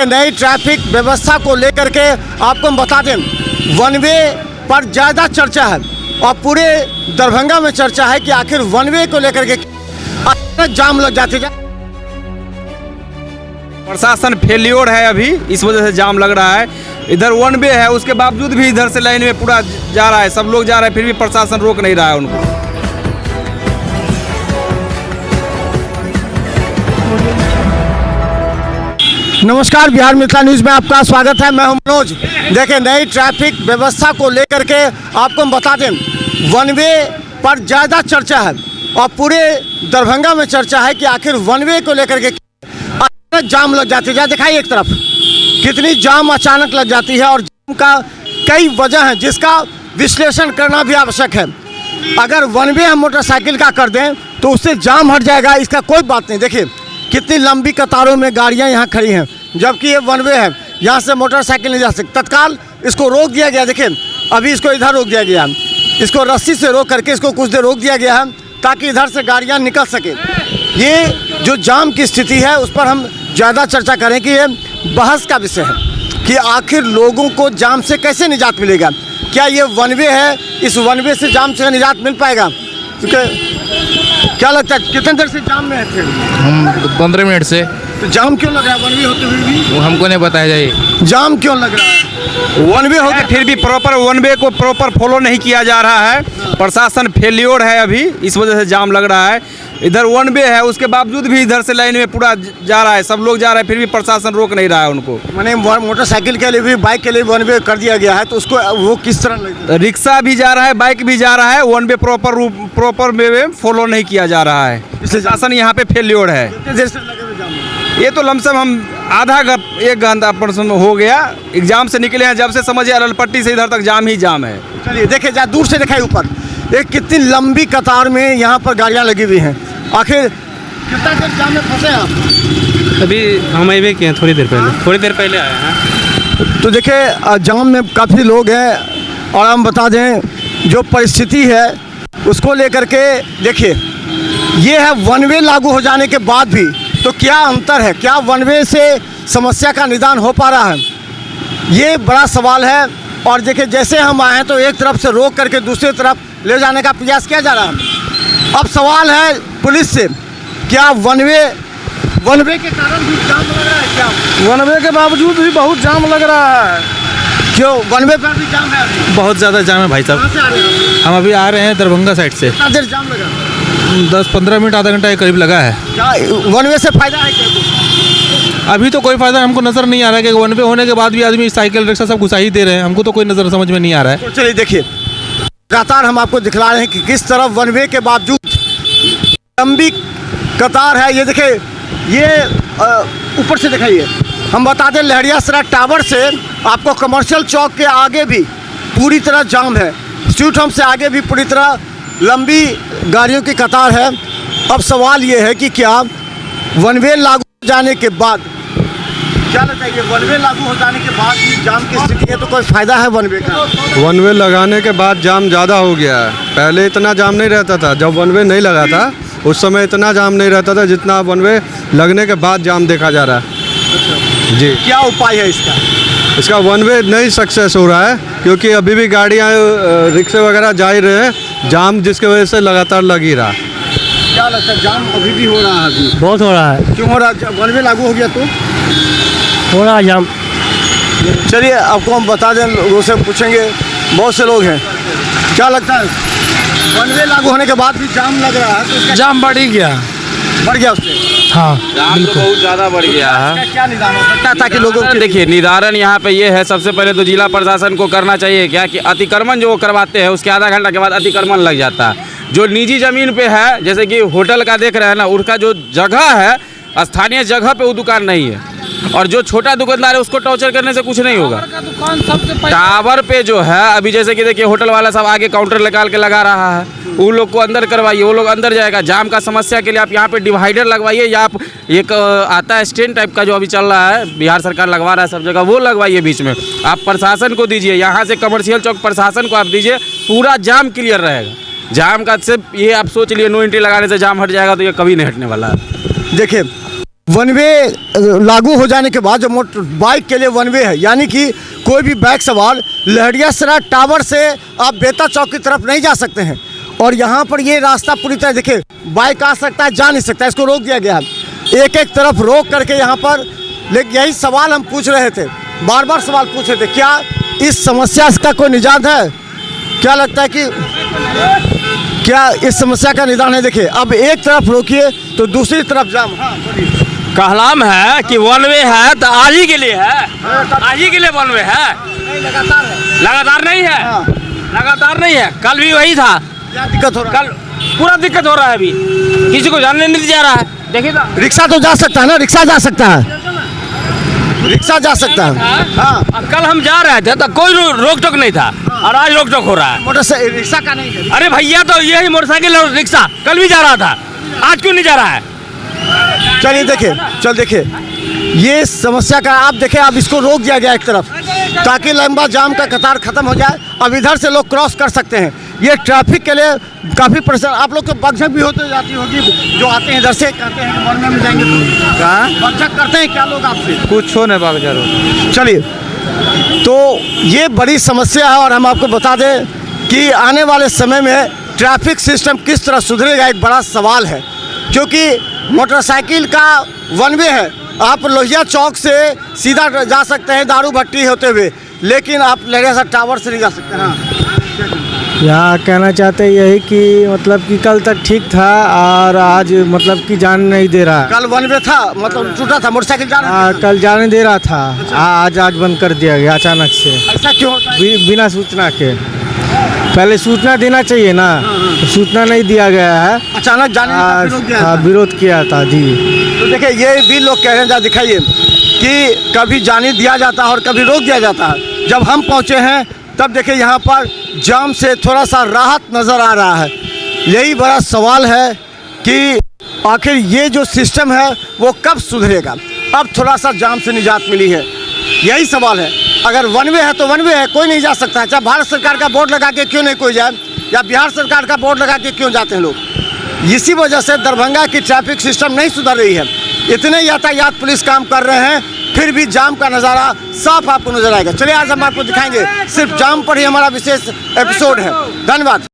नई ट्रैफिक व्यवस्था को लेकर के आपको हम बता दें, वन वे पर ज़्यादा चर्चा है और पूरे दरभंगा में चर्चा है कि आखिर वन वे को लेकर के जाम लग जाते हैं। प्रशासन फेल्योर है अभी, इस वजह से जाम लग रहा है। इधर वन वे है, उसके बावजूद भी इधर से लाइन में पूरा जा रहा है, सब लोग जा रहे हैं, फिर भी प्रशासन रोक नहीं रहा है उनको। नमस्कार, बिहार मिथिला न्यूज़ में आपका स्वागत है। मैं हूं मनोज। देखें, नई ट्रैफिक व्यवस्था को लेकर के आपको हम बता दें, वन वे पर ज़्यादा चर्चा है और पूरे दरभंगा में चर्चा है कि आखिर वन वे को लेकर के जाम लग जाती है। दिखाइए एक तरफ कितनी जाम अचानक लग जाती है और जाम का कई वजह हैं जिसका विश्लेषण करना भी आवश्यक है। अगर वन वे हम मोटरसाइकिल का कर दें तो उससे जाम हट जाएगा, इसका कोई बात नहीं। देखिए कितनी लंबी कतारों में गाड़ियां यहाँ खड़ी हैं, जबकि ये वन वे है, यहाँ से मोटरसाइकिल नहीं जा सकती। तत्काल इसको रोक दिया गया। देखिए अभी इसको इधर रोक दिया गया, इसको रस्सी से रोक करके इसको कुछ देर रोक दिया गया है ताकि इधर से गाड़ियाँ निकल सके। ये जो जाम की स्थिति है उस पर हम ज़्यादा चर्चा करें कि ये बहस का विषय है कि आखिर लोगों को जाम से कैसे निजात मिलेगा। क्या ये वन वे है, इस वन वे से जाम से निजात मिल पाएगा? क्योंकि क्या लगता है कितने देर से जाम में थे हम? 15 मिनट से। तो जाम क्यों लग रहा है वन वे होते हुए भी? वो हमको नहीं बताया जाए जाम क्यों लग रहा है? वन वे होते फिर भी प्रॉपर वन वे को प्रॉपर फॉलो नहीं किया जा रहा है। प्रशासन फेल्योर है अभी, इस वजह से जाम लग रहा है। इधर वन वे है, उसके बावजूद भी इधर से लाइन में पूरा जा रहा है, सब लोग जा रहे हैं, फिर भी प्रशासन रोक नहीं रहा है उनको। मैंने मोटरसाइकिल के लिए भी, बाइक के लिए वन वे कर दिया गया है, तो उसको वो किस तरह लगता है? रिक्शा भी जा रहा है, बाइक भी जा रहा है, one way proper way follow नहीं किया जा रहा है, इसलिए शासन यहाँ पे फेल्योर है। कितने देर से लगे हुए जाम में? ये तो लमसम हम एक घंटा परसेंट हो गया, एग्जाम से निकले हैं, जब से समझिए अरलपट्टी से इधर तक जाम ही जाम है। चलिए देखिए, जहाँ दूर से दिखाई ऊपर, एक कितनी लंबी कतार में यहाँ पर गाड़ियाँ लगी हुई हैं। आखिर कितना देर जाम में फंसे हैं आप? अभी हम हाईवे के हैं, थोड़ी देर पहले आए हैं। तो देखिए जाम में काफ़ी लोग हैं और हम बता दें जो परिस्थिति है उसको लेकर के देखिए, ये है वन वे लागू हो जाने के बाद भी तो क्या अंतर है, क्या वन वे से समस्या का निदान हो पा रहा है, ये बड़ा सवाल है। और देखिए जैसे हम आए हैं तो एक तरफ से रोक करके दूसरी तरफ ले जाने का प्रयास किया जा रहा है। अब सवाल है पुलिस से, क्या वन वे के कारण भी जाम लग रहा है? क्या वन वे के बावजूद भी बहुत जाम लग रहा है? क्यों वन वे पर भी जाम है अभी? बहुत ज़्यादा जाम है भाई साहब। कहाँ से आ रहे हैं? हम अभी आ रहे हैं दरभंगा साइड से। कितना देर जाम लगा? 10-15 मिनट, आधा घंटा के करीब लगा है। क्या वन वे से फायदा है क्या? अभी तो कोई फ़ायदा हमको नज़र नहीं आ रहा है कि वन वे होने के बाद भी आदमी साइकिल रिक्शा सब घुसा ही दे रहे हैं, हमको तो कोई नज़र समझ में नहीं आ रहा है। तो चलिए देखिए, लगातार हम आपको दिखला रहे हैं कि किस तरह वन वे के बावजूद लंबी कतार है। ये देखिए, ये ऊपर से दिखाइए, हम बता दें लहरियासराय टावर से आपको कमर्शियल चौक के आगे भी पूरी तरह जाम है, स्ट्रीट होम से आगे भी पूरी तरह लंबी गाड़ियों की कतार है। अब सवाल ये है कि क्या वन वे लागू हो जाने के बाद, क्या लगता है वन वे लागू हो जाने के बाद भी जाम की स्थिति है तो कोई फ़ायदा है वन वे का? वन वे लगाने के बाद जाम ज़्यादा हो गया है। पहले इतना जाम नहीं रहता था, जब वन वे नहीं लगा था उस समय इतना जाम नहीं रहता था जितना वन वे लगने के बाद जाम देखा जा रहा है। जी, क्या उपाय है इसका? इसका वन वे नहीं सक्सेस हो रहा है क्योंकि अभी भी गाड़ियाँ रिक्शे वगैरह जा ही रहे हैं, जाम जिसकी वजह से लगातार लग ही रहा। क्या लगता है जाम अभी भी हो रहा है? अभी बहुत हो रहा है। क्यों हो रहा है? वन वे लागू हो गया तो हो रहा है जाम। चलिए आपको हम बता दें, लोगों से पूछेंगे, बहुत से लोग हैं, क्या लगता है वन वे लागू होने के बाद भी जाम लग रहा है तो इसका जाम बढ़ ही गया। बढ़ गया उससे? हाँ, जाम तो बहुत ज़्यादा बढ़ गया है। इसका क्या निदान हो सकता है ताकि लोगों को? देखिए निदान यहाँ पे ये है, सबसे पहले तो जिला प्रशासन को करना चाहिए क्या कि अतिक्रमण जो वो करवाते हैं उसके आधा घंटा के बाद अतिक्रमण लग जाता है। जो निजी ज़मीन पे है, जैसे कि होटल का देख रहे हैं ना, उसका जो जगह है स्थानीय जगह पे वो दुकान नहीं है, और जो छोटा दुकानदार है उसको टॉर्चर करने से कुछ नहीं होगा। टावर पे जो है अभी जैसे कि देखिए होटल वाला सब आगे काउंटर निकाल के लगा रहा है, उन लोग को अंदर करवाइए, वो लोग अंदर जाएगा। जाम का समस्या के लिए आप यहाँ पे डिवाइडर लगवाइए, या आप एक आता है स्टैंड टाइप का जो अभी चल रहा है, बिहार सरकार लगवा रहा है सब जगह, वो लगवाइए बीच में। आप प्रशासन को दीजिए, यहाँ से कमर्शियल चौक प्रशासन को आप दीजिए, पूरा जाम क्लियर रहेगा। जाम का सिर्फ ये आप सोच लिए नो एंट्री लगाने से जाम हट जाएगा, तो ये कभी नहीं हटने वाला है। देखिए वन वे लागू हो जाने के बाद जो मोटर बाइक के लिए वन वे है, यानी कि कोई भी बाइक सवार लहरियासराय टावर से आप बेता चौक की तरफ नहीं जा सकते हैं। और यहाँ पर ये रास्ता पूरी तरह देखिए, बाइक आ सकता है, जा नहीं सकता, इसको रोक दिया गया है एक एक तरफ रोक करके यहाँ पर। लेकिन यही सवाल हम पूछ रहे थे, बार बार सवाल पूछ रहे थे, क्या इस समस्या का कोई निजात है? क्या लगता है कि क्या इस समस्या का निदान है? देखिए अब एक तरफ रोकिए तो दूसरी तरफ जाम। कहलाम है कि वन वे है तो आज ही के लिए है, आज ही के लिए वन वे है, लगातार नहीं है, लगातार नहीं है। कल भी वही था, क्या दिक्कत हो रहा है? कल पूरा दिक्कत हो रहा है, अभी किसी को जानने नहीं जा रहा है। देखिए तो रिक्शा तो जा सकता है ना, रिक्शा जा सकता है, रिक्शा जा सकता है। हाँ, कल हम जा रहे थे तो कोई रोक टोक नहीं था, और आज रोक टोक हो रहा है। मोटरसाइकिल रिक्शा का नहीं है। अरे भैया तो यही मोटरसाइकिल और रिक्शा कल भी जा रहा था, आज क्यों नहीं जा रहा है? चलिए देखिए, चल देखिए ये समस्या का आप देखें, अब इसको रोक दिया गया एक तरफ ताकि लंबा जाम का कतार खत्म हो जाए। अब इधर से लोग क्रॉस कर सकते हैं। ये ट्रैफिक के लिए काफ़ी परेशान। आप लोग तो बगझक भी होते जाती होगी, जो आते हैं इधर से कहते हैं कि वन में जाएंगे तो कहाँ बगझक करते हैं क्या लोग आपसे? कुछ हो नहीं बाबा। चलिए, तो ये बड़ी समस्या है और हम आपको बता दें कि आने वाले समय में ट्रैफिक सिस्टम किस तरह सुधरेगा एक बड़ा सवाल है, क्योंकि मोटरसाइकिल का वन वे है। आप लोहिया चौक से सीधा जा सकते हैं दारू भट्टी होते हुए, लेकिन आप लहरियासराय टावर से नहीं जा सकते। हाँ, यहाँ कहना चाहते हैं यही कि मतलब कि कल तक ठीक था और आज मतलब कि जाने नहीं दे रहा। कल वन वे था, मतलब टूटा था, मोटरसाइकिल जा रहा था। कल जाने दे रहा था, आज बंद कर दिया गया अचानक से। ऐसा क्यों होता है? बिना सूचना के। पहले सूचना देना चाहिए ना, तो सूचना नहीं दिया गया है, अचानक जाने का विरोध किया था। विरोध किया था जी। तो देखिए ये भी लोग कह रहे हैं, दिखाइए कि कभी जाने दिया जाता है और कभी रोक दिया जाता है। जब हम पहुँचे हैं तब देखिए यहाँ पर जाम से थोड़ा सा राहत नज़र आ रहा है। यही बड़ा सवाल है कि आखिर ये जो सिस्टम है वो कब सुधरेगा। अब थोड़ा सा जाम से निजात मिली है, यही सवाल है। अगर वन वे है तो वन वे है, कोई नहीं जा सकता है। चाहे भारत सरकार का बोर्ड लगा के क्यों नहीं कोई जाए, या बिहार सरकार का बोर्ड लगा के क्यों जाते हैं लोग। इसी वजह से दरभंगा की ट्रैफिक सिस्टम नहीं सुधर रही है। इतने यातायात पुलिस काम कर रहे हैं, फिर भी जाम का नज़ारा साफ आपको नजर आएगा। चलिए आज हम आपको दिखाएंगे, सिर्फ जाम पर ही हमारा विशेष एपिसोड है। धन्यवाद।